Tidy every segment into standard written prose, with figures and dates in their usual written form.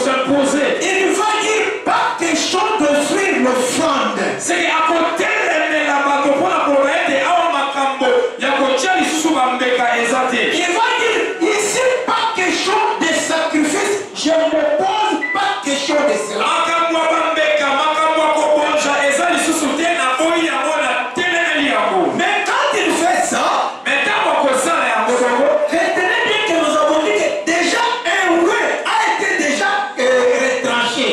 s'imposer. Il va dire pas question d'offrir l'offrande. C'est qu'à côté de la bateau pour la propriété, à Makambo, il y a côté de Soubambeka Ezate. Il va dire ici pas question de sacrifice. Je ne me pose pas question de cela. Mais quand il fait ça, retenez bien que nous avons dit que déjà un roi a été déjà retranché.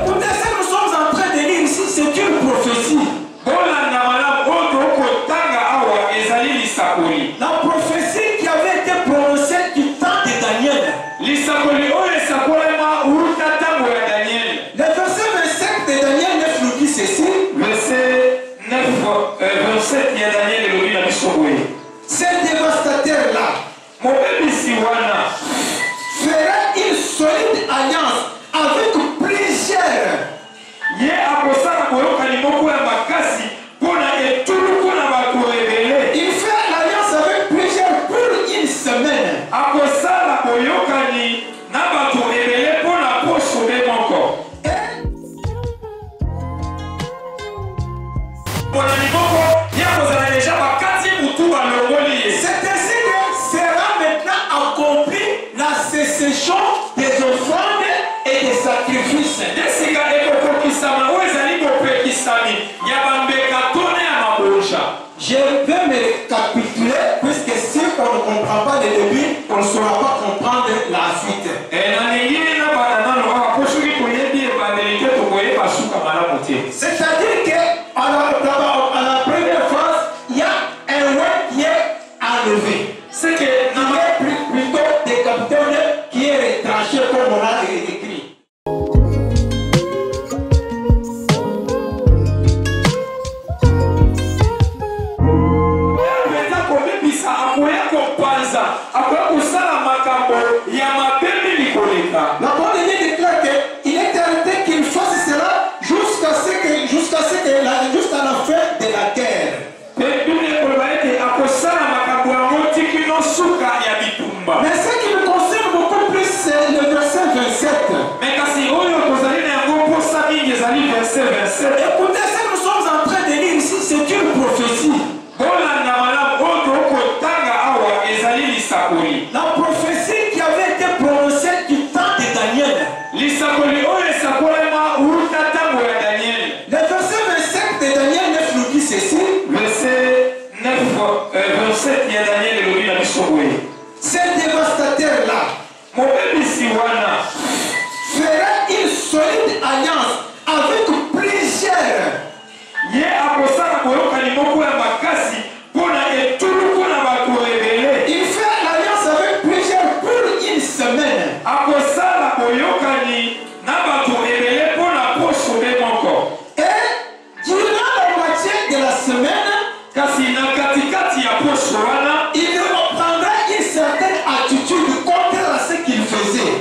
Écoutez, ce que nous sommes en train de lire ici, c'est une prophétie. La prophétie qui avait été prononcée du temps de Daniel. Le verset 27 de Daniel 9 nous dit ceci. Verset 9, 27, il y a Daniel et Louis Ces dévastateurs-là feraient une solide alliance avec plusieurs. Il fait l'alliance avec plusieurs pour une semaine. C'est ainsi que sera maintenant accomplie la sécession des offrandes et des sacrifices. Je vais me récapituler puisque si on ne comprend pas le début, on ne saura pas comprendre la suite. C'est-à-dire que à la première phase, il y a un roi qui est enlevé. C'est que plutôt décapité qui est retranché comme on a écrit. La bonne idée déclare qu'il est arrêté qu'il fasse cela jusqu'à la fin de la guerre. Mais ce qui me concerne beaucoup plus, c'est le verset 27. Écoutez, ce que nous sommes en train de lire ici, c'est une prophétie. La prophétie qui avait été prononcée du temps de Daniel. Le verset 27 de Daniel 9 nous dit ceci. Verset 9, 27, il y a Daniel et Louis Ces dévastateurs-là feraient une solide alliance avec plusieurs. Il fait l'alliance avec plusieurs pour une semaine. Et durant la moitié de la semaine, il reprendrait une certaine attitude contre ce qu'il faisait.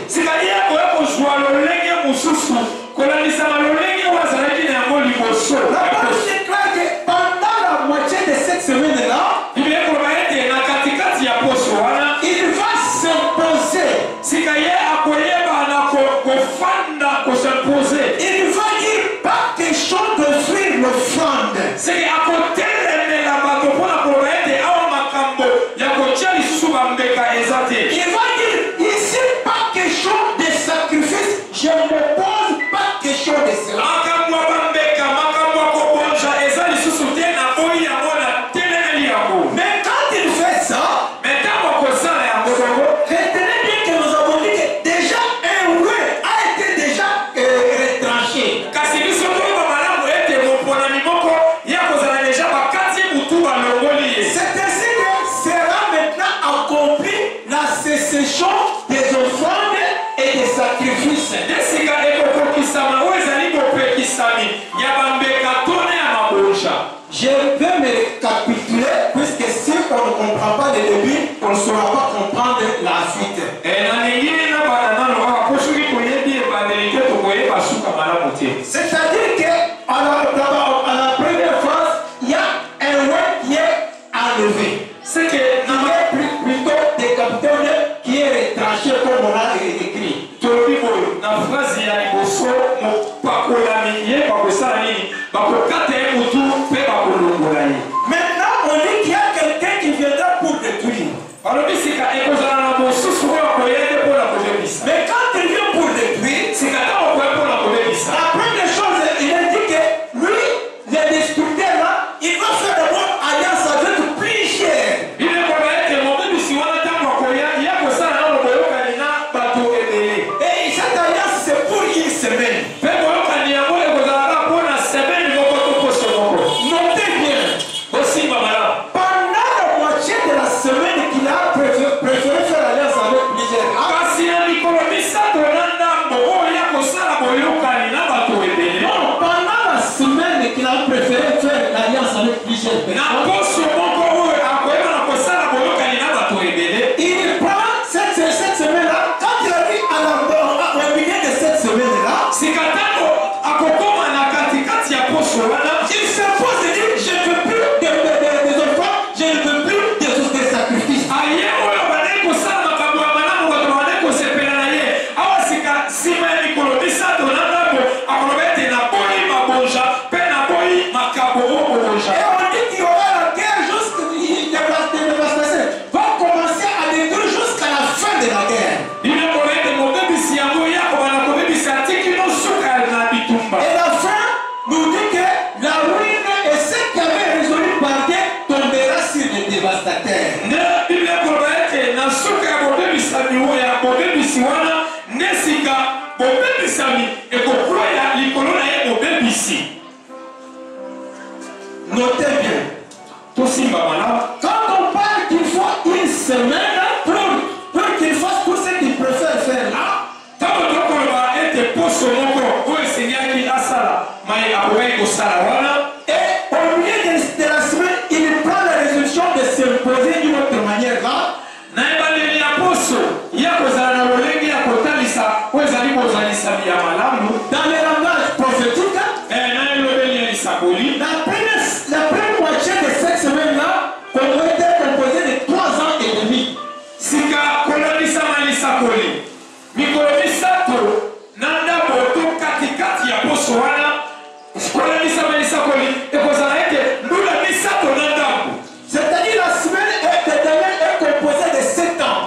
La parole déclare que pendant la moitié de cette semaine-là, il va s'imposer. Il va dire pas question d'offrir l'offrande. Il va dire ici pas question de sacrifice. Je ne me pose pas question de cela. Mais quand il fait ça, retenez bien que nous avons dit que déjà un roi a été déjà retranché. C'est ainsi que sera maintenant accomplie la sécession des offrandes et des sacrifices. Je vais me récapituler puisque si on ne comprend pas le début, on ne saura pas comprendre la suite. C'est-à-dire qu'à la liboso mopakolami ye bakosala nini bakokata ye motu mpe bakolongola ye. Maintenant on dit qu'il y a quelqu'un qui viendra pour détruire. balobi sika ekozala na mosusu oyo akoya nde mpona kobebisa. Mais quand il vient pour détruire, sika ntango okoya mpona kobebisa, la première chose, il a dit que lui, le destructeur là, il va faire d'abord alliance avec plusieurs. biblia ekoba ete mobebisi wana ntango akoya ye akosala nano boyokani na bato ebele. Et cette alliance, c'est pour une semaine. mpe boyokani yango ekozalaka mpona semene moko to poso moko. Notez bien, bosimba malamu. pendant la moitié de la semaine qu'il a préféré faire alliance avec plusieurs. kasi na mikolo misato na ndambo oyo ya kosala boyokani na bato ebele. Non, pendant la semaine qu'il a préféré faire l'alliance avec plusieurs na personnes, poso moko oyo akoyeba na kosala boyokani na bato ebele. il prend cette semaine-là, quand il a dit au milieu de cette semaine-là, sika ntango akokoma na katikati ya poso wana il se pose et dit, je ne veux plus des enfants, je ne veux plus des sacrifices. aye oyo bandeki kosala makambo ya malamu bato bandeki kosepela na ye awa sika nsima ya mikolo misato na ndambo akoloba ete naboyi mabonja mpe naboyi makambo obonja. Et on dit qu'il y aura la guerre va commencer à détruire jusqu'à la fin de la guerre. bino koloba ete mobebisi yango ya kobana kobebisa tikino suka na bitumba. Et la fin nous dit que la ruine et ce qui avait résolu par Dieu tombera sur les dévastateurs. nde biblia koloba ete na suka ya bobebisi wana nde sika bobebisami ekokwea likolo na ye bobebisi. Notez bien, tosimba malamu. quand on parle qu'il faut une semaine pour qu'il fasse tout ce qu'il préfère faire là, ntango tokoloba ete poso moko oyo esengaki asala mai akokaki kosala wana et au milieu de la semaine, il prend la résolution de s'imposer d'une autre manière là. na ebandeli ya poso ya kozala na lolenge ya kotalisa oyo ezali bozalisami ya malamu Dans le langage prophétique, na elobeli ya lisakoli. la première moitié de cette semaine-là, on va être composé de 3 ans et demi. sika kolalisama lisakoli mikolo misato na ndambo to katikati ya poso wana kolalisama lisakoli ekozala ete mbula misato na ndambo. C'est-à-dire la semaine de Daniel est composée de 7 ans.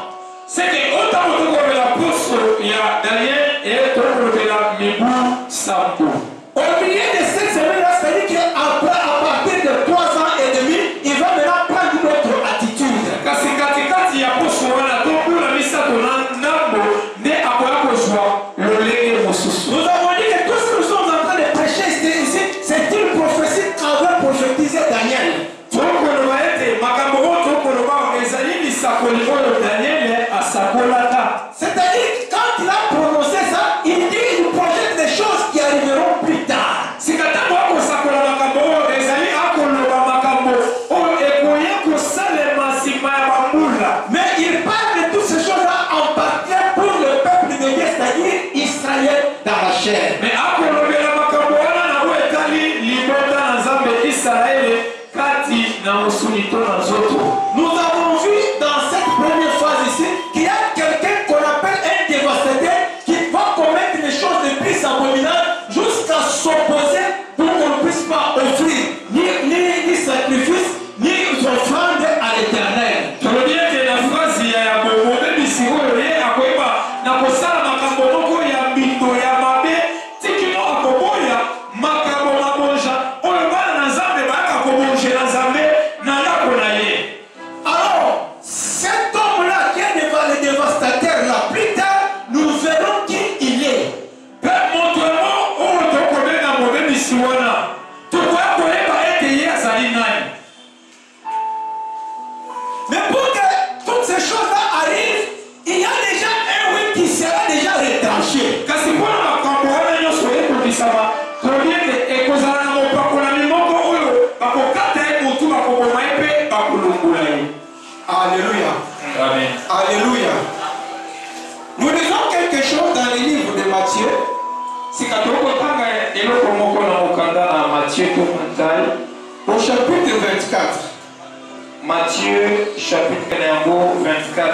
seke otango tokolobela poso ya daniel e tokolobela mibu sambo. Au milieu de cette semaine-là, c'est-à-dire qu'après, à partir de 3 ans et demi, il va maintenant prendre une autre attitude. kasi katikati ya poso wana to mbula misato na ndambo nde akoya kozwa lolenge mosusu. Nous avons dit que tout ce que nous sommes en train de prêcher ici, c'est une prophétie qu'avait prophétisé Daniel. tokoloba ete makambo oyo tokoloba ezali lisakoli oyo daniele asakolaka. C'est-à-dire que quand il a prononcé ça, il dit, il projette des choses qui arriveront plus tard. sika ntango akosakola makambo oyo ezali akoloba makambo oyo ekoya kosalema nsima ya bambula. Mais il parle de toutes ces choses-là en particulier pour le peuple de Dieu, c'est-à-dire Israël dans la chair. me akolobela makambo wana nango etali libota na nzambe isalaele kati na mosuni to na nzoto. Nous avons vu dans cette première phase ici qu'il y a quelqu'un qu'on appelle un dévastateur qui va commettre les choses les plus abominables jusqu'à s'opposer pour qu'on ne puisse pas offrir ni sacrifice, ni offrande à l'Éternel. tolobi ete na frazi ya bobebisi oyo ye akoyeba na kosala makambo moko ya mbindo ya mabe tikino akoboya makambo mabonja oyo bana na nzambe bayaka kobonjela nzambe na ndako na ye. Alors, cet homme-là qui est devant le dévastateur là, plus tard, nous verrons qui il est. mpe moto yango oyo tokobenga mobebisi wana tokoya koyeba ete ye azali nani. Mais pour que toutes ces choses-là arrivent, il y a déjà un oui qui sera déjà retranché. kasi mpona makambo wana nyonso ekokisama tolobi ete ekozala na mopakolami moko oyo bakokata ye motu bakoboma ye mpe bakolongola ye. Alléluia. amen. Alléluia. Nous lisons quelque chose dans le livre de Matthieu, sika tokotanga eloko moko na mokanda na Matthieu to Matai. au chapitre 24. Matthieu chapitre na yango 24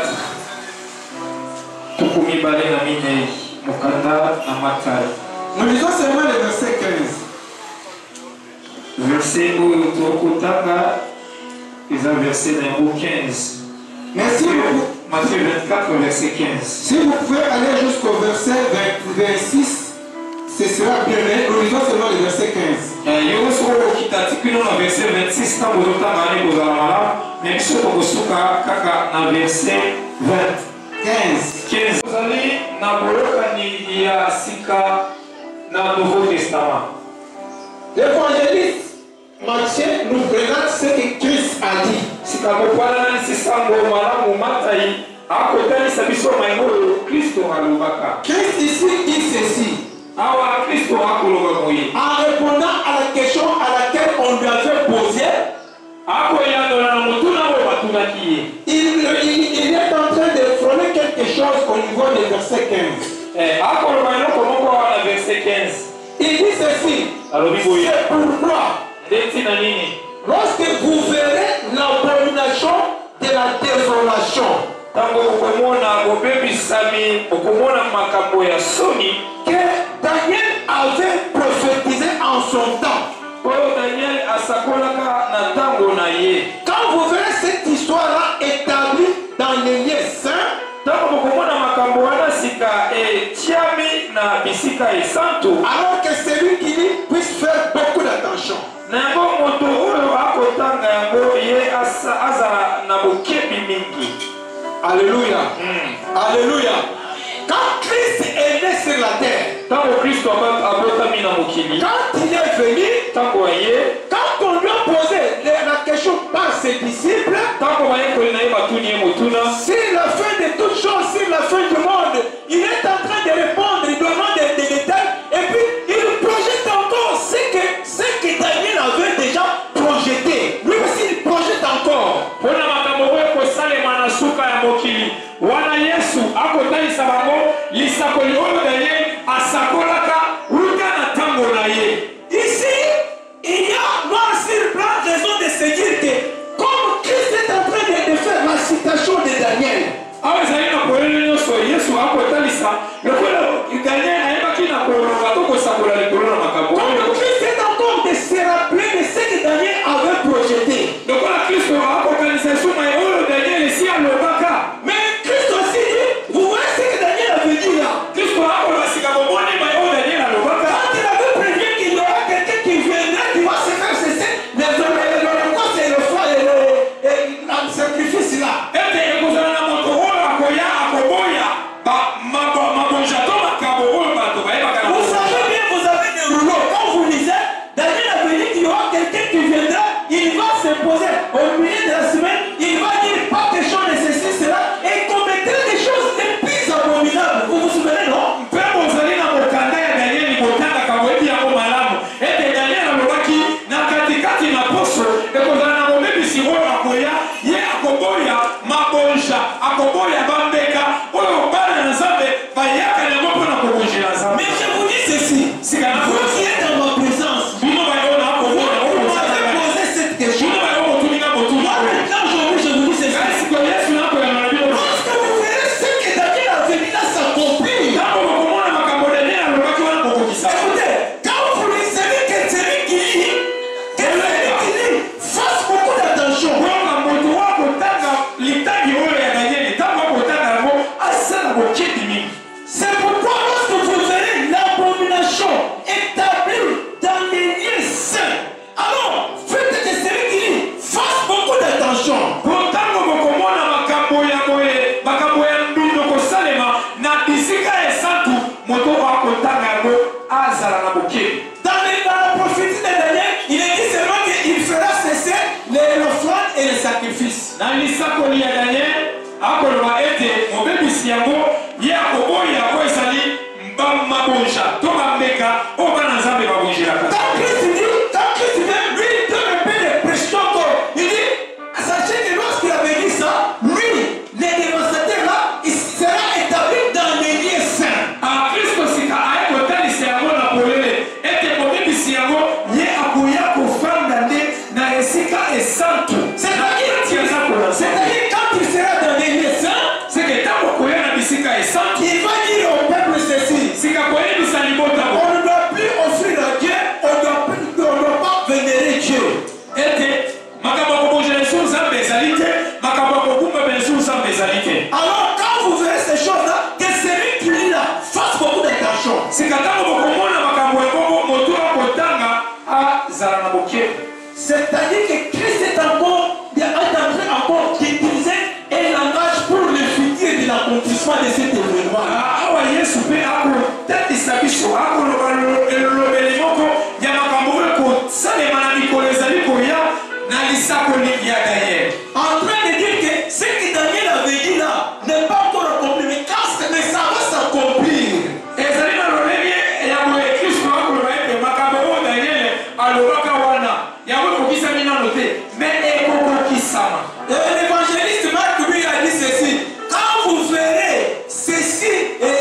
tuku mibale na minei mokanda na Matai. Nous lisons seulement le verset 15. Verset où Tokotaka, ils ont versé dans 15. Mais si vous, Matthieu 24, verset 15. si vous pouvez aller jusqu'au verset 26, ce sera bien. Mais nous lisons seulement le verset 15. Verset 26, tant que vous avez dit, mais ce que vous avez verset 20. 15. Vous allez dans Sika dans le Nouveau Testament. L'évangéliste Matthieu nous relate ce que Christ a dit. Christ ici dit ceci. En répondant à la question à laquelle on lui avait posé, il est en train de frôler quelque chose au niveau du verset 15. Il dit ceci. C'est pourquoi, lorsque vous verrez l'abomination de la désolation, que Daniel avait prophétisé en son temps. Quand vous verrez cette histoire-là établie dans les lieux saints, alors que celui qui lit puisse faire beaucoup d'attention. Alléluia. Alléluia. Quand Christ est né sur la terre, quand il est venu, quand on lui a posé la question par ses disciples, si la fin de toutes choses, si la fin du monde, il est en train de répondre, il demande des détails, et puis il projette encore ce que Daniel avait déjà projeté. Lui aussi, il projette encore. Wana Yesu akotalisa bango lisakoli oyo Daniel asakolaka uta na tango na ye. Ici, il y a noir sur blanc raison de se dire que comme Christ est en train de faire la citation de Daniel, Yesu akotalisa lokola Daniel ayebaki na koloba to kosakola likolo na makambo. Comme Christ est encore de se rappeler de ce que Daniel avait projeté. Lokola Kristo akotalisa suma oyo Daniel si alobaka. Vous voyez ce que Daniel avait dit là. Quand il avait prévu qu'il y aura quelqu'un qui viendra, qui va se faire cesser le quoi c'est le foie et le sacrifice là. Vous savez bien, vous avez des rouleaux. Quand vous lisez, Daniel avait dit qu'il y aura quelqu'un qui viendra, il va se poser au milieu de la semaine, il va dire pas question de ceci, cela, et commettrait des choses les plus abominables. Vous vous souvenez, non? Mais je vous dis ceci, vous qui êtes dans ma présence, vous m'avez posé cette question. Moi maintenant aujourd'hui je vous dis ceci. Lorsque vous verrez ce que Daniel avait dit là s'accomplir, écoutez, quand vous lisez que celui qui lit, fasse beaucoup d'attention. C'est pourquoi lorsque vous verrez l'abomination établie dans les lieux saints, alors faites que celui qui lit fasse beaucoup d'attention. Dans la prophétie de Daniel, il est dit seulement qu'il fera cesser les offrandes et les sacrifices. Quand Christ vient, lui, il donne un peu de pression. Il dit, sachez que lorsqu'il avait dit ça, lui, les dévastateurs là, il sera établi dans les lieux saints. C'est-à-dire quand il sera dans les lieux saints, il va dire au peuple ceci. On ne doit l'accomplissement de cet événement. awa yesu mpe akotatisa biso akoloba elobeli moko ya makambo oyo kosalema na mikolo ezali koya na lisakoli ya daniel. En train de dire que ce que Daniel avait dit là n'est pas encore accompli, mais ça va s'accomplir. ezali na lolenge ya boye kristo akoloba ete makambo oyo daniel alobaka wana yango ekokisami nano te me ekokokisama. L'évangéliste Marc lui a dit ceci: quand vous verrez ceci et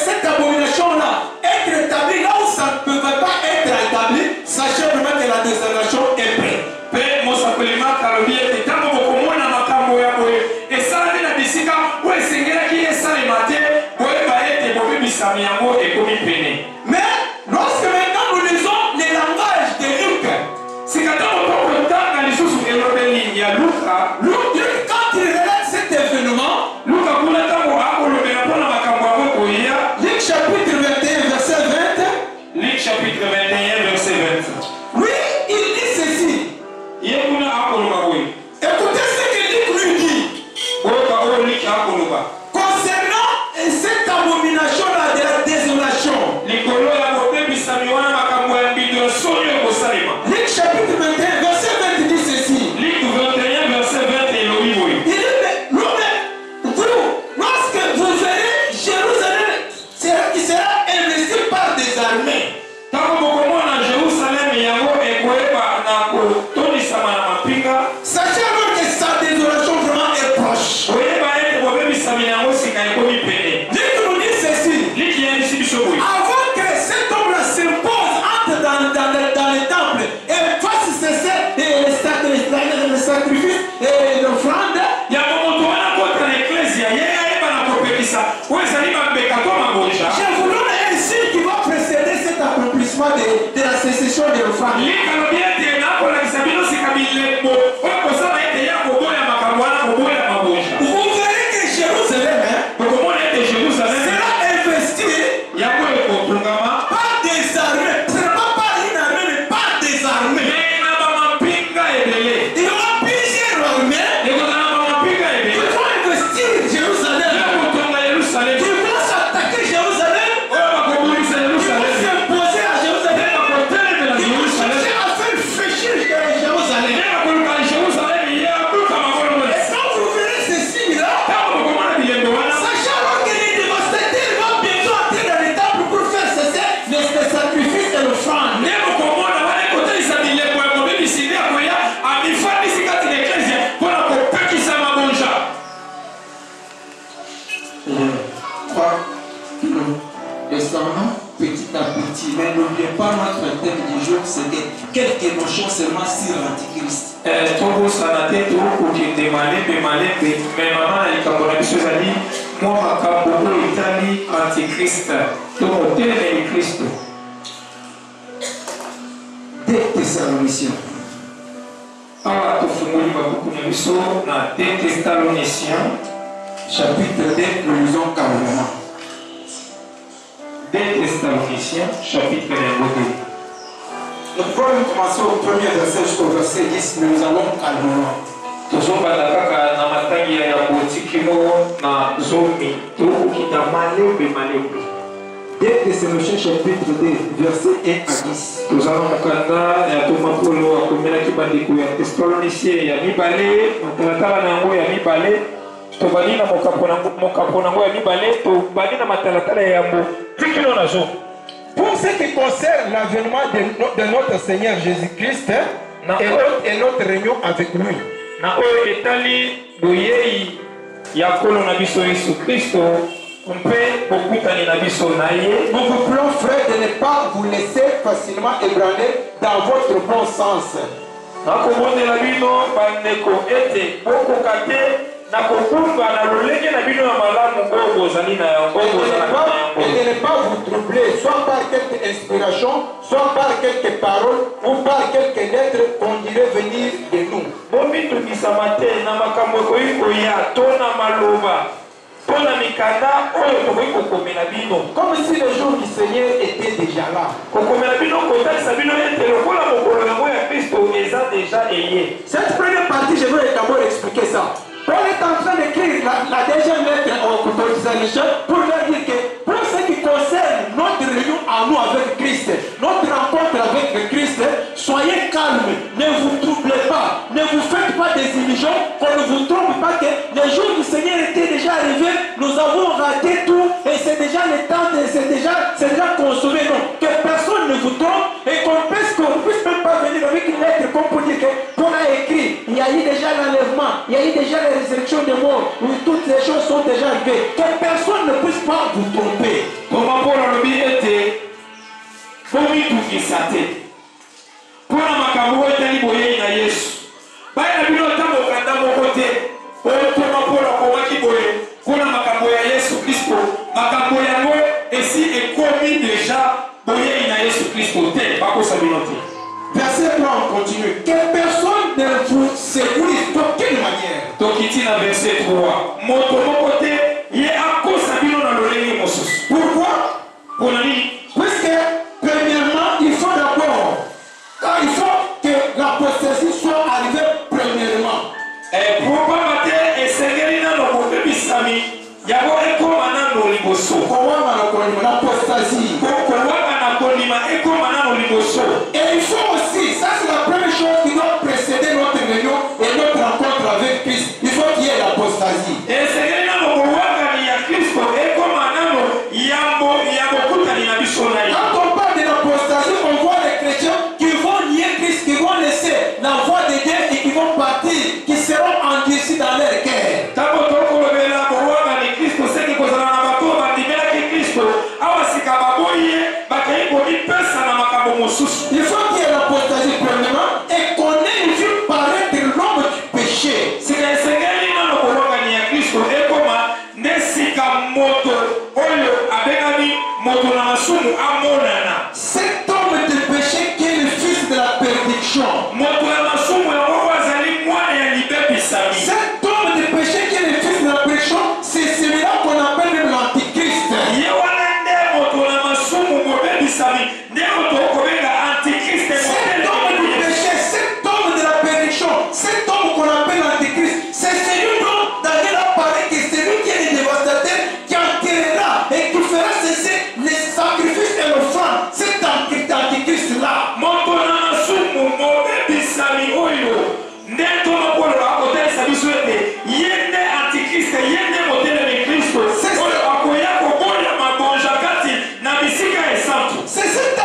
cette abomination-là être établie là où ça ne peut pas être établi, sachez vraiment que la désolation est prête. mpe mosakoli mark alobi ete ntango bokomona makambo ya boye esalami na bisika oyo esengelaki esalema te boyeba ete bobebisami yango ekomi pene. Mais lorsque maintenant nous lisons le langage de Luc, sika ntango tokotanga lisusu elobeli ya luka Luc, quand il relate cet événement, luka kuna ntango akolobela mpona makambo yango koya. Luc chapitre 21, verset 20, Luc chapitre 21 verset 20 lui, il dit ceci. ye kuna akoloba boye Écoutez ce que Luc lui dit. boyoka oyo liki akoloba Concernant cette abomination-là de la désolation. likolo ya kobebisami wana makambo ya mbindo ya soni ekosalema. Luc chapitre 21, verset 20 dit ceci. Luc 21 verset 20 elobi boye Il dit, mais vous, lorsque vous verrez Jérusalem qui sera investie par des armées, ntango bokomona jerusaleme yango ekoyeba na kotonisama na mapinga sachez alors que sa désolation vraiment est proche. koyeba ete bobebisami na yango sika ekomi pene. Luc nous dit ceci. liki yebisi biso boye Avant que cet homme-là s'impose, entre dans le temple et fasse cesser le sacrifice et l'offrande, yango moto wana kota na eklezia ye ayeba na kopekisa oyo ezali bambeka to mabonja. je vous donne un signe qui va précéder cet accomplissement de la sécession de l'offrande. likalobi ete nakolakisa bino sika bilembo oyo kosala ete ya koboya makambo wana koboya mabonja. Vous verrez que Jérusalem bokomona ete jerusaleme sera investie yango ekotungama par des armées. Ce n'est pas par une armée, mais par des armées. me na bamapinga ebele. Il y aura plusieurs armées ekozala na bamapinga qui ebele vont investir Jérusalem, ya kotonga yerusaleme qui vont s'attaquer Jérusalem, oyo bakobulisa qui vont yerusaleme s'imposer à nde Jérusalem, bakotelemela qui vont jerusaleme chercher à faire fléchir Jérusalem. nde bakoluka jerusaleme ye abuka mabolongola. Et quand vous verrez ces signes-là, ntango bokomona bilembo wana sachez alors que les dévastateurs vont bientôt entrer dans les temples pour faire cesser les sacrifices et l'offrande. nde bokomona wana ekotelisa bilembo ya mobebisi nde akoya amifandisi kati na eklezia mpona kopekisa mabonja. Je crois que nous descendons petit à petit, mais n'oubliez pas notre thème du jour, c'était quelques émotions seulement sur l'Antichrist. tobosana te tokokende malembe malembe me mama na likambo na biso ezali mwa makambo oyo etali antikriste to motelemeli kristo. Des Thessaloniciens. awa tofungoli babuku na biso na 2 Thessaloniciens Chapitre 2, nous lisons calmement. 2 Thessaloniciens chapitre numéro 2. Nous pouvons commencer au premier verset jusqu'au verset 10, mais nous allons calmement. tozobanda kaka na matangi ya botikimo na zomi tokokita malembe malembe. 2 Thessaloniciens chapitre 2, verset 1 à 10. tozala mokanda ya toma polo akomelaki bandeko ya Thessaloniciens ya mibale matalatala na yango ya mibale tobali na mokapo na yango ya mibale tobali na matalatala ya yango tikino na zo. Pour ce qui concerne l'avènement de notre Seigneur Jésus-Christ et notre réunion avec lui. na oyo etali boyei ya kolo na biso Yesu Kristo mpe bokutani na biso na ye. Nous vous prions, frères, de ne pas vous laisser facilement ébranler dans votre bon sens. nakobondela bino bandeko ete bokoka te na kobumba na lolenge na bino ya malamu oyo bozali na yango Et de ne pas vous troubler, soit par quelque inspiration, soit par quelques paroles ou par quelques lettres qu'on dirait venir de nous. bomitungisama te na makambo ekoki koya to na maloba to na mikanda oyo tokoki kokomela bino Comme si le jour du Seigneur était déjà là. kokomela bino kotalisa bino ete lokola mokolo yango ya Kristo eza deja eye. Cette première partie, je vais d'abord expliquer ça. Paul est en train d'écrire la deuxième lettre aux Thessaloniciens pour leur dire que pour ce qui concerne notre réunion à nous avec Christ, notre rencontre avec le Christ, soyez calmes, ne vous troublez pas, ne vous faites pas des illusions, qu'on ne vous trompe pas que les jours du Seigneur étaient déjà arrivés, nous avons raté tout et c'est déjà le temps, c'est déjà consommé. Non, que personne ne vous trompe et qu'on puisse même pas venir avec une lettre comme pour dire que Paul a écrit, il y a eu déjà l'enlèvement, il y a eu déjà la résurrection des morts, où toutes ces choses sont déjà arrivées. Que personne ne puisse pas vous tromper. Comment Paul a été pour tout qui s'attend. Pour la macabre, il y a Yesu. Bah, il y a une autre à mon côté. Pour Paul a comment qui boye. Pour la macabre, il y a Yesu Christ. Macabre, il y a et si est commis déjà, boye, il y a Yesu Christ. Pas pour sa minute. Verset 3, on continue. Que personne ne vous séduise d'aucune manière. Donc, il y a verset 3. Mon côté, il y a à cause de la l'oreille, mon sous. Pourquoi? Pour la nuit. Puisque, premièrement, il faut d'abord, il faut que l'apostasie soit arrivée premièrement. Et pour pas mater, et c'est que dans le monde bisami, il y a un commandant dans le bosso. L'apostasie. Et il faut aussi, ça c'est la première chose qui doit précéder notre réunion et notre rencontre avec Christ. Il faut qu'il y ait l'apostasie. Et c'est que dans le monde il y a Christ et commandant, il y a beaucoup de quand on parle de l'apostasie, on voit les chrétiens qui vont nier Christ, qui vont laisser la voie de Dieu et qui vont partir, qui seront endurcis dans leur cœur. Il faut qu'il y ait l'apostasie premièrement et qu'on ait vu paraître l'homme du péché. Cet homme de péché qui est le fils de la perdition. Cet homme de péché qui est le fils de la perdition, c'est celui-là qu'on appelle même l'antichrist. Cet homme de la perdition, cet homme qu'on appelle l'antichrist, c'est celui dont Daniel a parlé que c'est lui qui est le dévastateur, qui enterrera et qui fera cesser les sacrifices et l'offrande. Cet antichrist-là. C'est cet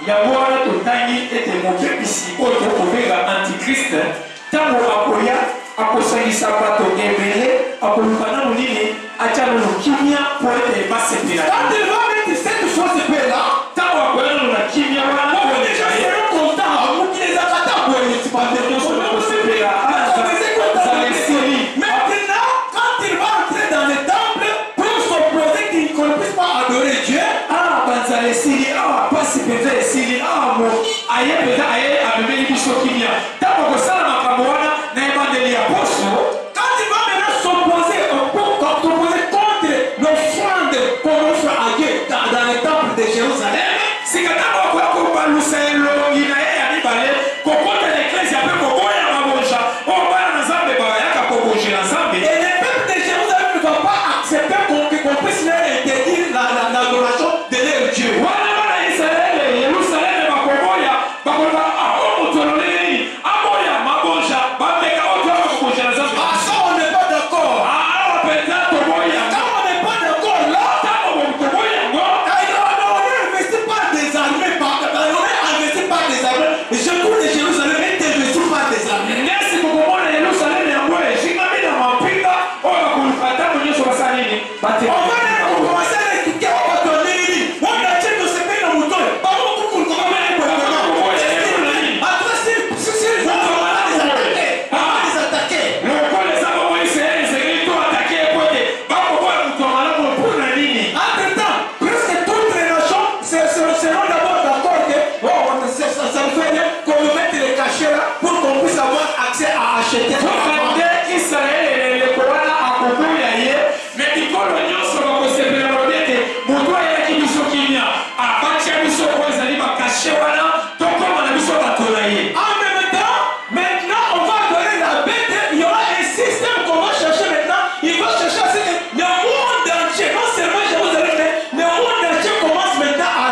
yango wana totangi ete mobebisi oyo tokobenga antichrist ntango akoya akosangisa bato ebele akoluka nano nini atya nano kimia po ete basepela Quand il va mettre cette fausse paix là, ntango akoya nano na kimia wana déjà seront contents. Vous qui les attaquez, vous ne pas de Maintenant, quand il va entrer dans le temple pour s'opposer qu'il ne puisse pas adorer Dieu, banzalesili awa pasi mpenza esili awa mo aye mpenza aye amemeli biso kimia ntango kosala makambo wana na ebandeli ya poso quand il va maintenant s'opposer contre l'offrande qu'on offre à Dieu dans le temple de Jérusalem, sika ntango akoya kobalusa elongi na ye ya mibale kokota na eklesi ape koboya mabonja oyo bana na nzambe bayaka kobonjela nzambe et le peuple de Jérusalem ne va pas accepter qu'on puisse leur interdire l'adoration de leur Dieu. wana bana israele yerusaleme bakoboya bakoloba o moto aloleli aboya mabonja bameka oyo tuyaka kobonjela nzambe Ah, ça on n'est pas d'accord. awa mpenza toboya Quand on n'est pas d'accord là, ntango toboya yango on n'investit pas des armées, on n'investit pas des armées. Je trouve que Jérusalem n'investit pas des armées. nesi kokomona yerusaleme yango eshingami na mapinga oyo bakoluka ntango nyonso basala nini On va commencer à l'écouter, on va donner une ligne. On a dit que c'est bien le mouton. Par contre, on va les attaquer. lokolesa bango israele esengeli to atake epwete bakoboya moto ya malamu mpona nini Entre-temps, presque toutes les nations seront d'abord d'accord que ça me fait bien qu'on nous mette les cachets là pour qu'on puisse avoir accès à acheter. tokande israele eleleko wana akoboya ye me bikolo nyonso bakosepela balobi ete moto ayelaki biso kimia abatia biso oyo ezali bakashe wana tokoma na biso bato na ye En même temps, maintenant, on va donner la bête. Il y aura un système qu'on va chercher maintenant. Il va chercher à ce que le monde entier, non seulement Jérusalem, mais le monde entier commence maintenant à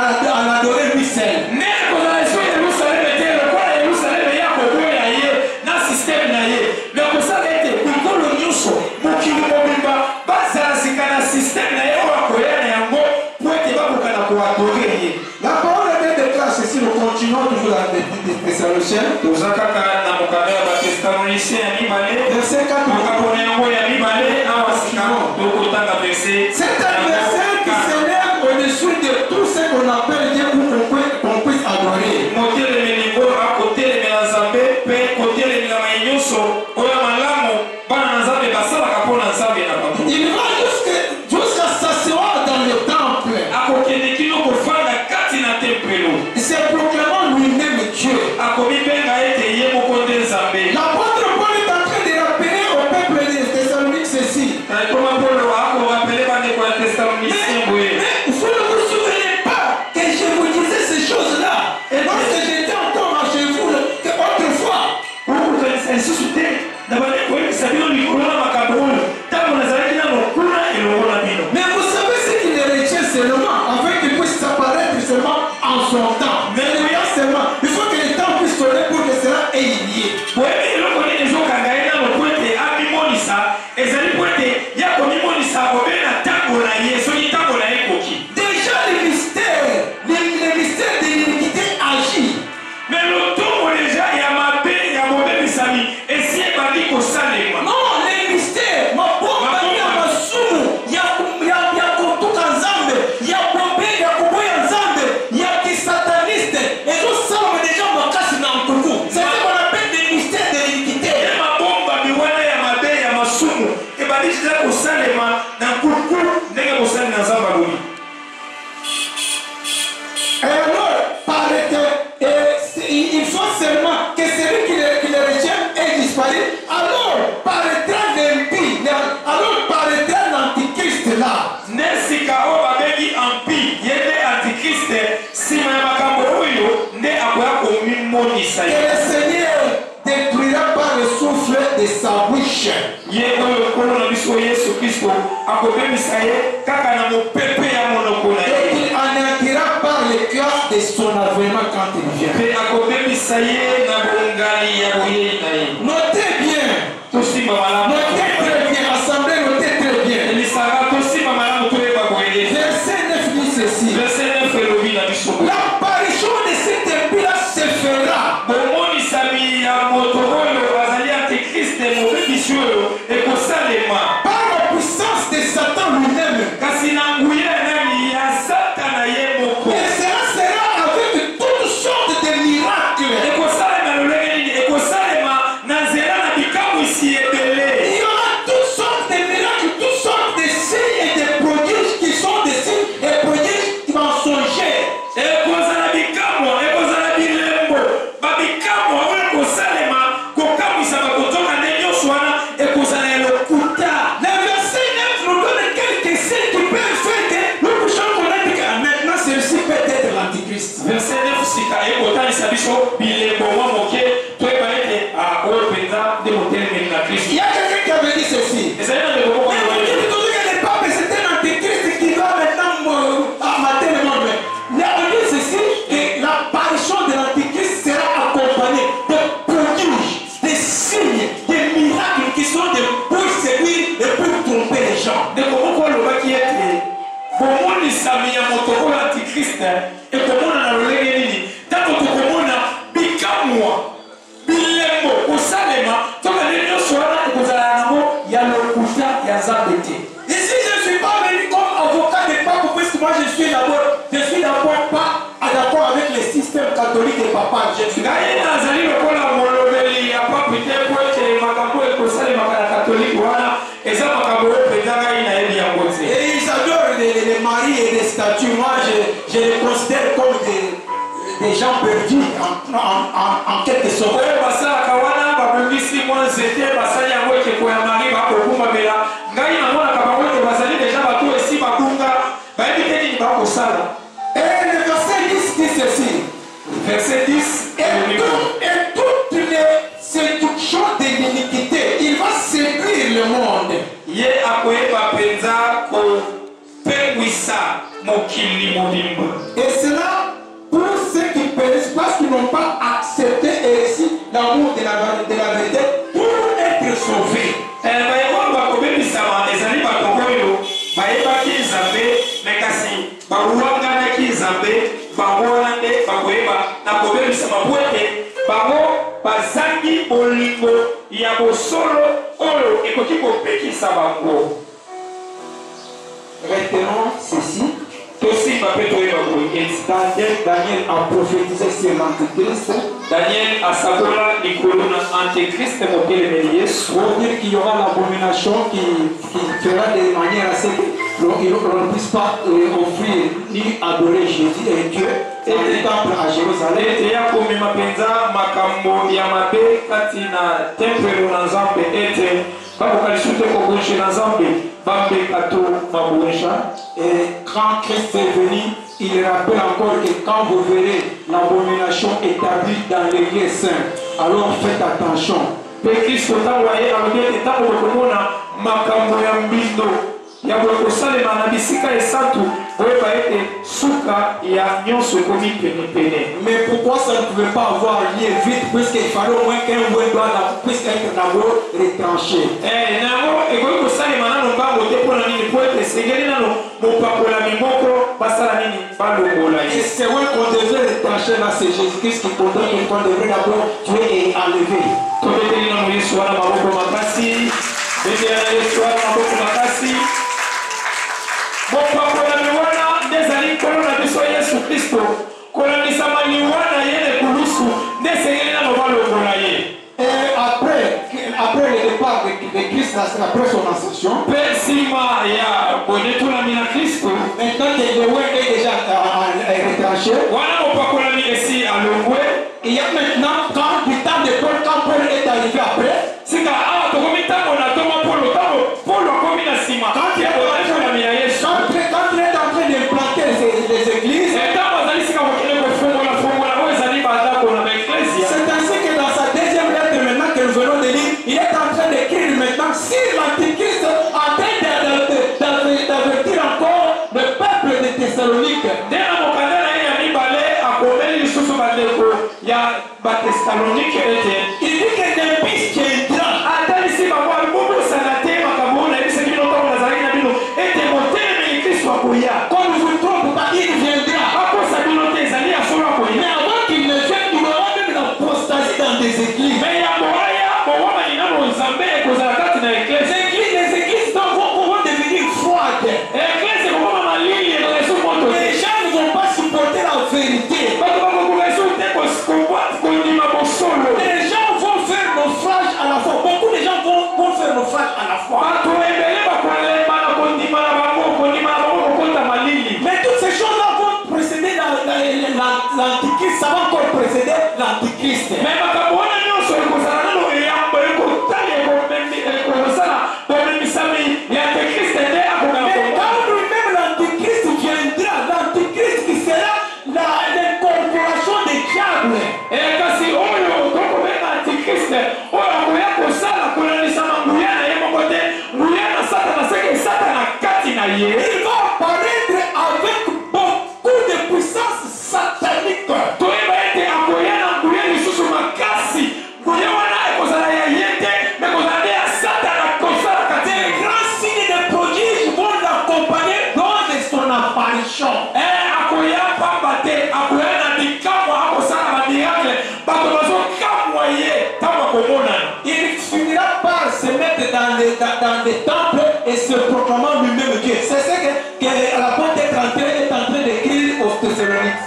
l'adorer lui seul. ndenge kozala eso yerusaleme te lokola yerusaleme ya koboya ye na systeme na ye me kosala ete bikolo nyonso mokili mobimba bazala sika na systeme na ye oyo akoya na yango po ete bakoka na koadore ye La parole de Dieu déclare ceci, nous continuons toujours dans les Thessaloniciens. toza kaka na mokanda ya batestalonicien ya mibale Verset 4. mokapona yango ya mibale awa sika tokotanga verse C'est un verset qui s'élève au-dessus de tout ce qu'on appelle Dieu pour qu'on puisse adorer. motelemeli oyo akotelemela nzambe mpe kotelemela mai nyonso oyo malamu bana na nzambe basalaka mpo na nzambe na bango Il va jusqu'à s'asseoir dans le temple. akokende kino kofanda kati na tempelo C'est proclamant lui-même Dieu. akomibenga ete ye moko nde nzambe L'apôtre Paul est en train de rappeler au peuple de Thessalonique ceci. koma polo akorapele bandeko ya testalonicien boye Mais vous ne vous souvenez pas que je vous disais ces choses-là. Et lorsque j'étais encore chez vous, autrefois, okukanisa lisusu te na bandeko oyebisa bino likolo na makambo oyo ntango nazalaki nano kuna elongo na bino mais vous savez ce qu'il les retient seulement, afin qu'il puisse s'apparaître seulement en son temps. Mais rien seulement, il faut que le temps puisse sonner pour que cela ait lié. boyebi eloko nini ezokanga ye nano po ete amimonisa ezali po ete ya komimonisa akobele na ntango na ye soki ntango na ye ekoki Déjà le mystère de l'iniquité agit. me lotongo deja ya mabe ya mobebisami esi ebandi kosalema Non, le mystère, ma bomba ya masumu, ya kutuka nzambe, ya bombe, ya kuboya nzambe, ya kisataniste, et tout ça on est déjà makasi na mtuku. C'est ce qu'on appelle le mystère de l'iniquité. ye mabomba miwana ya mabe ya masumu ebandi deja kosalema na nkuku ndenge kosali na nzambe alobi Et alors, il faut seulement que celui qui le retient ait disparu. Alors paraîtra l'impie, alors paraîtra l'antichrist là. nesika oyo babengi ampi ye nde antikriste nsima ya makambo oyo nde akoya komimonisa Que ye le Seigneur détruira par le souffle de sa bouche. ye oyo nkolo na biso yesu kristo akobebisa ye kaka na mopepe ya monoko na Et ye il anéantira par le cœur de son avènement quand il vient. mpe akobebisa ye na bongali ya boyei na ye Notez bien, tosimba malamu notez très bien, assemblée, notez très bien. elisaka tosimba malamu toyeba boyei Verset 9 dit ceci. verse 9 elobi na biso L'apparition de ce oyo ekosalema par la puissance de Satan lui-même. kasi na nguya nani ya satana ye moko Et cela sera avec toutes sortes de miracles. ekosalema lolenge nini ekosalema na nzela na bikamwisi ebele Il y aura toutes sortes de miracles, toutes sortes de signes et de prodiges qui sont des signes et prodiges mensongers. ekozala bikamwa ekozala bilembo babikamwa oyo ekosalema kokamwisa bakozoka nde nyonso wana ekozala ya lokuta. Le verset 9 nous donne quelques signes qui peuvent faire que nous puissions connaître que maintenant celui-ci peut être l'antichrist. verset 9 sika ekotanisa biso bilembo mwa moke toyeba ete oyo mpenza nde motelemeli na kristo. Il y a quelqu'un qui avait dit ceci. ezali na ndeko moko Mais on dit toujours que le pape c'est un antichrist qui doit maintenant mater le monde. Mais on dit ceci, que l'apparition de l'antichrist sera accompagnée de prodiges, de signes, de miracles qui sont de pour séduire et pour tromper les gens. ndeko moko alobaki ete bomonisami ya moto oyo antikriste ekomona na lolenge nini ntango tokomona bikamwa bilembo kosalema toka nde nyonso wana ekozala yango ya lokuta ya nzambe te. Ici, je ne suis pas venu comme avocat des papes, puisque moi je suis d'abord pas d'accord avec le système catholique et papal. Je suis ngai nazali lokola molobeli ya papi te po ete makambo ekosalemaka na katolike wana eza makambo oyo mpenza ngai nayebi yango te. Et ils adorent les maris et les statues. Moi, je les considère comme des gens perdus en quelque sorte. oyo basalaka wana babongisi mwa nzete basali yango ekeko ya mari bakokumamela ngai namonaka bango ete bazali deja bato esi babunga bayebi te nini bakosala. Et le verset 10 dit ceci. verset 10 Et toutes les séductions de l'iniquité, il va séduire le monde. ye akoyeba mpenza kopengwisa mokili mobimba. Et cela pour ceux qui périssent parce qu'ils n'ont pas accepté et reçu l'amour de la vérité pour être sauvés. bayekolo bakobebisama ezali bato oyo bayebaki nzambe me kasi bawuwanganaki nzambe bango wana nde bakoyeba na kobebisama po ete bango bazangi bolingo ya bosolo oyo ekoki kopekisa bango. Retenons ceci. tosimba mpe toyeba boye eti Daniel a prophétisé sur l'antichrist daniel asakola likolo na antékriste motelemeli yesu pour dire qu'il y aura l'abomination qui fera de manière à ce que l'on ne puisse pas offrir ni adorer Jésus et Dieu dans le temple à Jérusalem. ete ya komema mpenza makambo ya mabe kati na tempelo na nzambe ete bakoka lisusu te kobonje na nzambe bambeka to mabonja. Et quand Christ est venu, il rappelle encore que quand vous verrez l'abomination établie dans les lieux saints, alors faites attention. mpe kristo ntango aye alobi ete ntango bokomona makambo ya mbindo ya boye kosalema na bisika esantu boyeba ete suka ya nyonso ekomi penepene. Mais pourquoi ça ne pouvait pas avoir lieu vite, puisqu'il fallait au moins qu'un bouet puisse être d'abord retranché. nango ekoki kosalema nano mbango te mpo na nini po ete esengeli nano mopakolami moko basala nini balongola Et ye. c'est vrai qu'on devait retrancher là, c'est Jésus-Christ qui condamne qu'on devrait d'abord tuer et enlever. tobeteli nano yesu wana maboko makasi betela na yesu wana maboko makasi mopakolami wana nde ezali nkolo na biso yesu kristo kolandisama liwana ye lekulusu nde esengeli nano balongola ye. Et après le départ de Christ, après son ascension, mpe nsima ya bonetolami na kristo maintenant que le ouais est déjà retranché, wana mopakolami esi alongwe il y a maintenant, quand du temps de Paul, quand Paul est arrivé après, sika awa tokomi ntango na toma polo ntango polo akomi na nsima ya bonetolami ya yesu quand il est en train d'implanter les églises, ntango azali sika kokende kofongola oyo ezali bandako na baeklesia. c'est ainsi que dans sa deuxième lettre maintenant que nous venons de lire, il est en train d'écrire maintenant sur l'antichrist en train d'avertir encore le peuple de Thessalonique. nde na mokanda na ye ya mibale akomeli lisusu bandeko ya batesalonike ete Il dit que ne puisse foi. Mais toutes ces choses-là vont précéder l'Antichrist, ça va encore précéder l'Antichrist. Il va apparaître avec beaucoup de puissance satanique. Des grands signes de prodiges vont l'accompagner lors de son apparition. Il finira par se mettre dans les temples et se proclamant lui-même Dieu. C'est ce que l'apôtre est en train d'écrire aux Thessaloniques.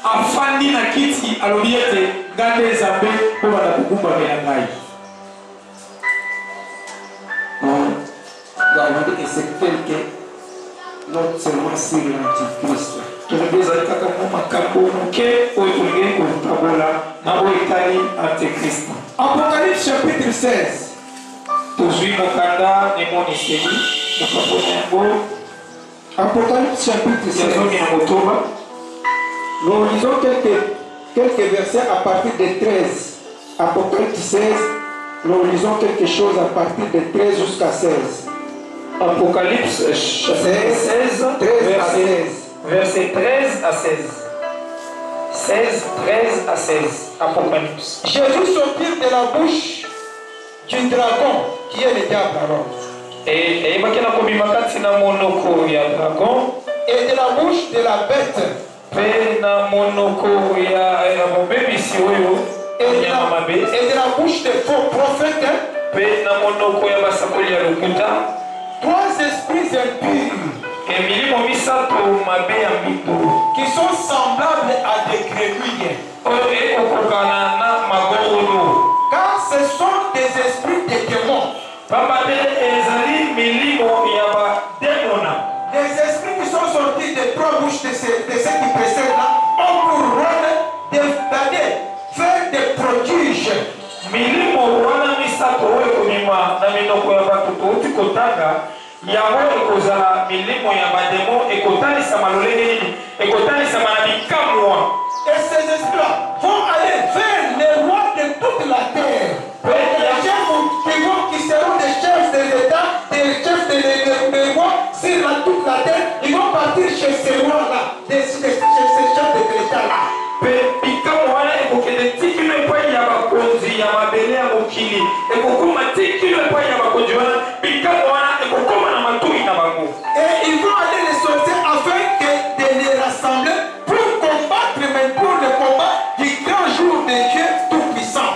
afandi na kiti alobi ete ngande nzambe mpo bana kokumbamela ngai. Et c'est quelqu'un non seulement sur l'Antichrist. Tolobeza kaka mo makambo moke oyo tolingi kotabola na oyo etali antikrist. Apocalypse chapitre 16. Tozwi mokanda nemoniseli mokapona yango. Apocalypse chapitre 16. Yazomi na motoba. Nous lisons quelques versets à partir de 13. Apocalypse 16. Nous lisons quelque chose à partir de 13 jusqu'à 16. Apocalypse 16, verset 13 à 16. 16, 13 à 16. Apocalypse. Jésus sortit de la bouche du dragon, qui est le diable alors. Et de la bouche de la bête. Et de la bouche des faux prophètes. Trois esprits impurs qui sont semblables à des grenouilles. Car ce sont des esprits de démons. Les esprits qui sont sortis des trois bouches de ceux qui précèdent là ont pour rôle d'aller faire des prodiges. Yawe ekozala milimo ya bademo ekotalisa malolenge nini ekotalisa manabikamwa. Et ces esprits-là vont aller vers les rois de toute la terre. Les chefs qui seront des chefs de l'État, des chefs de rois sur toute la terre, ils vont partir chez ces rois-là, chez ces chefs de l'État-là. Et ils vont aller les sortir afin de les rassembler pour combattre, mais pour le combat du grand jour de Dieu Tout-Puissant.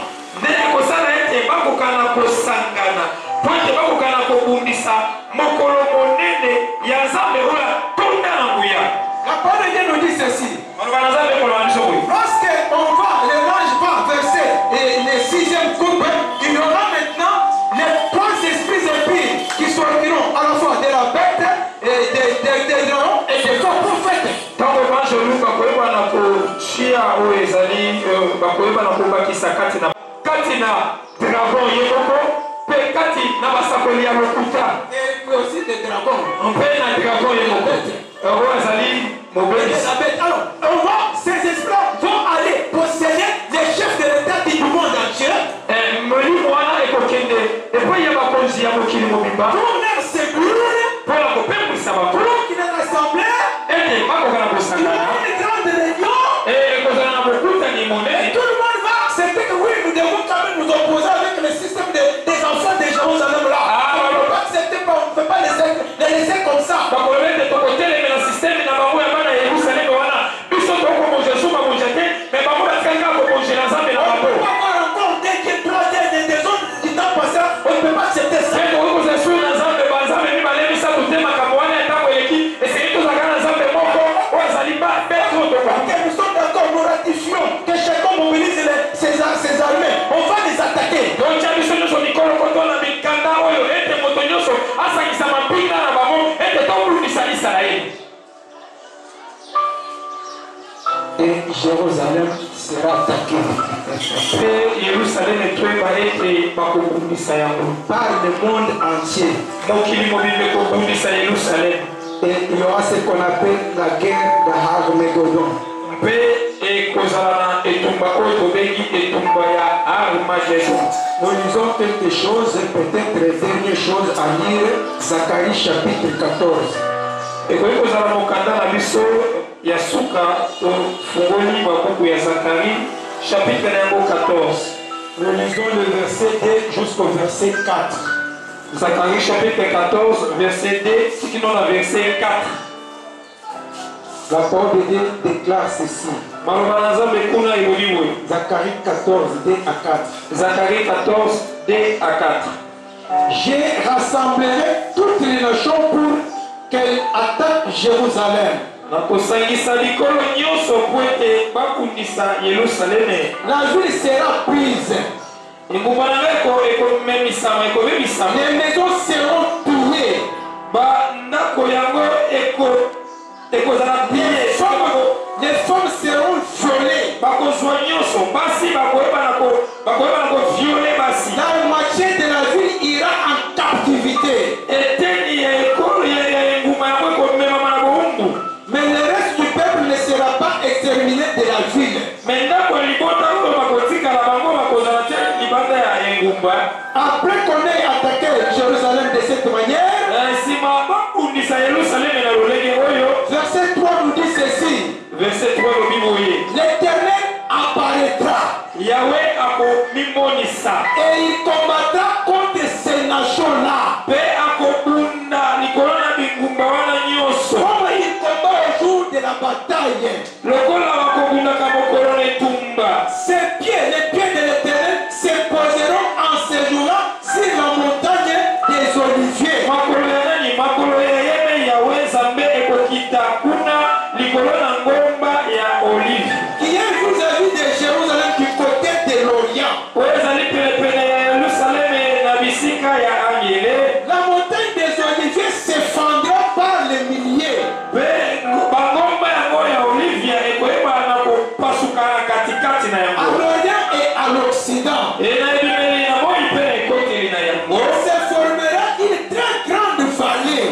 La parole de Dieu nous dit ceci. Lorsque on va, les range pas verser les sixième coupe, il y aura maintenant les trois esprits impies qui sortiront à la fois de la bête et des dragons et des faux prophètes. Et aussi des dragons. Alors, on voit ces esprits vont aller posséder les chefs de l'État du monde entier. Pour leur séjour, pour qu'il ait rassemblé, il y aura une grande réunion. Et tout le monde va accepter que oui, nous devons quand même nous opposer avec le système des enfants de Jérusalem là. On ne peut pas accepter, on ne peut pas les laisser comme ça. On ne peut pas accepter ça. ses armées, on va les attaquer. Et Jérusalem sera attaquée par le monde entier. Et il y aura ce qu'on appelle la guerre d'Armageddon. Nous lisons quelque chose, peut-être la dernière chose à lire, Zacharie chapitre 14. Nous lisons le verset 2 jusqu'au verset 4. Zacharie chapitre 14, verset 2, sinon le verset 4. La parole de Dieu déclare ceci. Zacharie 14, 2 à 4. Zacharie 14, 2 à 4. J'ai rassemblé toutes les nations pour qu'elles attaquent Jérusalem. La ville sera prise. Les maisons seront tuées. Les femmes seront violées. La moitié de la ville ira en captivité. Mais le reste du peuple ne sera pas exterminé de la ville. Après qu'on ait attaqué Jérusalem de cette manière, verset 3 nous dit ceci. L'Éternel apparaîtra et il combattra contre ces nations-là. Comme il combat au jour de la bataille. Ses pieds, les pieds de l'Éternel, se poseront en ce jour-là sur la montagne des Oliviers. Qui est vis-à-vis de Jérusalem du côté de l'Orient. La montagne des Oliviers s'effondra par les milliers. À l'Orient et à l'Occident. Il se formera une très grande vallée.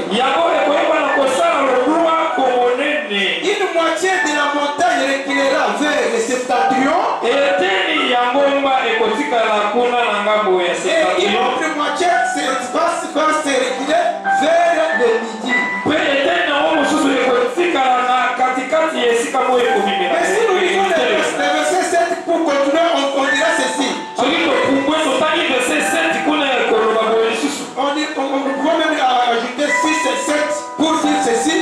Une moitié de la montagne reculera vers le septentrion. Et une autre moitié va se reculer vers le midi. Mais si nous lisons le verset 7 pour continuer, on dira ceci. On peut même ajouter 6 et 7 pour dire ceci.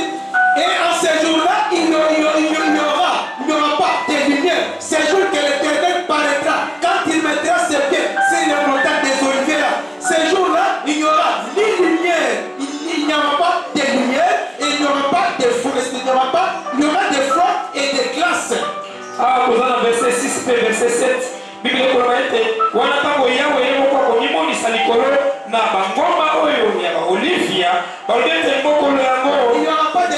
Et en ce jour-là, il n'y aura pas de lumière. C'est le jour que l'Éternel paraîtra. Quand il mettra ses pieds sur la montagne des Oliviers, ce jour-là, il n'y aura ni lumière. Il n'y aura pas de lumière. Et il n'y aura pas de forêt. Il y aura de froid et de glace. Verset 6 verset 7. Bible ete wana tango yawe yemoko konyimonisa likolo na bangoma oyo ya Olivia balobete mokolo yango il n'y aura pas de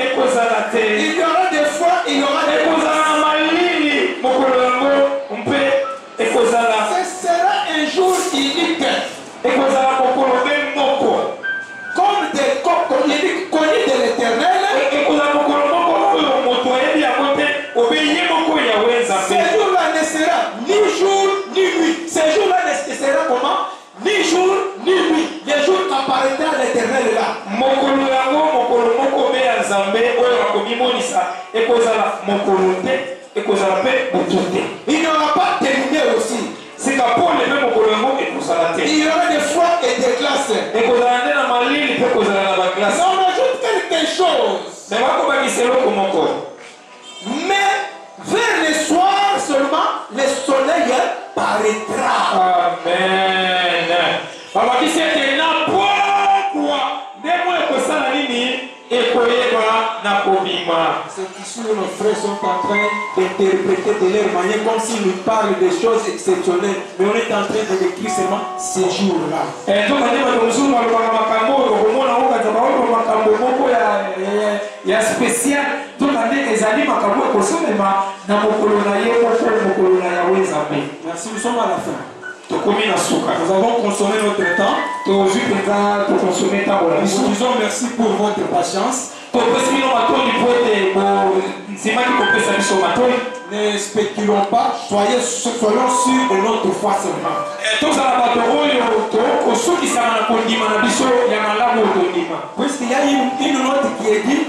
ekozala te il y aura des fois il y aura des ekozala malili mokolo yango mpe ekozala ce sera un jour unique ekozala mokolo be moko comme des coqs connus de l'Éternel ekozala mokolo moko oyo moto ayebi yango te obeye moko ya wenza ce jour-là ne sera ni jour ni nuit. Ce jour-là ne sera comment? Ni jour ni nuit. Les jours qu'apparaîtra l'Éternel là. Mokolo yango mokolo moko be ya Nzambe oyo akomimonisa ekozala mokolo te ekozala pe butu te. Il n'y aura pas de lumière aussi. Sika pole pe mokolo yango ekozala te. Il y aura des froids et des glaces. Ekozala nde na malili pe ekozala na baglace. On ajoute quelque chose. Mais bakobakisa eloko moko. Mais vers le soir seulement, le soleil paraîtra. Amen. Babakisi ete na pokwa nde mo ekosala nini ekoyeba na kobima. C'est ici le où nos frères sont en train d'interpréter de leur manière comme s'ils nous parlent des choses exceptionnelles. Mais on est en train de décrire seulement ces jours-là. Merci, nous sommes à la fin. Nous avons consommé notre temps. Nous vous disons merci pour votre patience. Ne spéculons pas, soyons sûrs de notre foi seulement. Puisqu'il y a une note qui est dit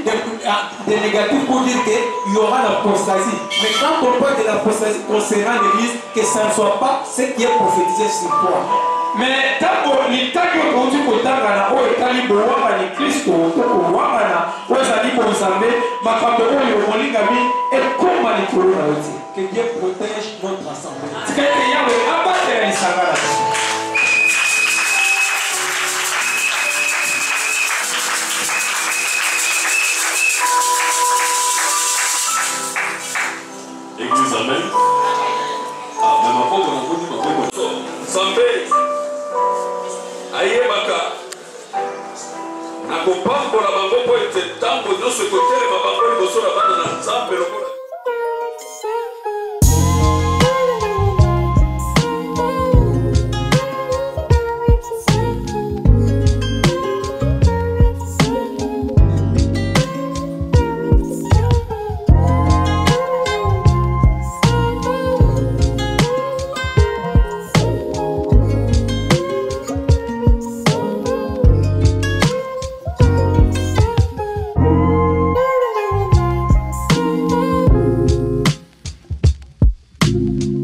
de négatif pour dire qu'il y aura l'apostasie. Mais quand on parle de l'apostasie concernant l'Église, que ça ne soit pas ce qui est prophétisé sur toi. Mais tango litaki okuti kotangana oyo etali bowanga ni kristo to kowangana oyo ezali bonzambe makambo oyo molingami ekoma likolo na yo te. Que Dieu protège notre assemblée. tika ete yawe abatela lisanga na biso. Église, amen. Ah, mais ma pauvre, on a dit ma pauvre. Sambe, ayebaka. Nakopambola bango po ete ntango nyonso ekotelema bango liboso na bana na Nzambe lokola Thank you.